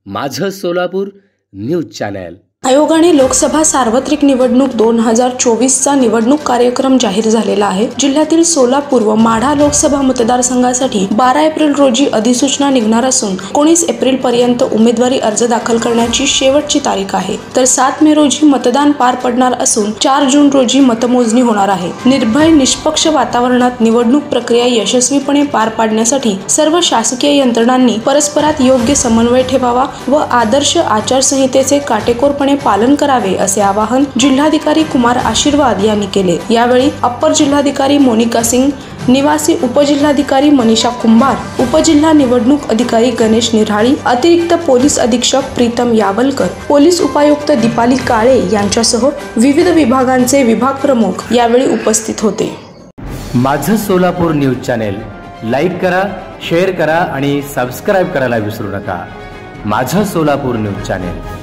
माझं Solapur news channel. आयोगाने लोकसभा सार्वत्रिक निवडणूक 2024चा निवडणूक कार्यक्रम जाहीर झालेला आहे। जिल्ह्यातील सोलापूर व माढा लोकसभा मतदारसंघासाठी 12 एप्रिल रोजी अधिसूचना निघणार असून 19 एप्रिल पर्यंत उमेदवारी अर्ज दाखल करण्याची शेवटची तारीख आहे। तर 7 मे रोजी मतदान पार पडणार असून 4 जून रोजी मतमोजणी होणार आहे। निर्भय निष्पक्ष वातावरणात निवडणूक प्रक्रिया यशस्वीपणे पार पाडण्यासाठी सर्व शासकीय यंत्रणांनी परस्परात योग्य समन्वय ठेवावा व आदर्श आचारसंहितेचे काटेकोरपणे पालन करावे असे आवाहन जिल्हाधिकारी कुमार आशीर्वाद यांनी केले। यावेळी अप्पर जिल्हाधिकारी मोनिका सिंग, निवासी उपजिल्हाधिकारी मनीषा कुंभार, उपजिल्हा निवडणूक अधिकारी गणेश निराळी, अतिरिक्त पोलीस अधीक्षक प्रीतम यावलकर, पोलीस उपायुक्त दीपाली काळे यांच्यासह विविध विभागांचे विभाग प्रमुख यावेळी उपस्थित होते। माझं सोलापूर न्यूज चॅनल लाईक करा, शेअर करा आणि सबस्क्राइब करायला विसरू नका। माझं सोलापूर न्यूज चॅनल।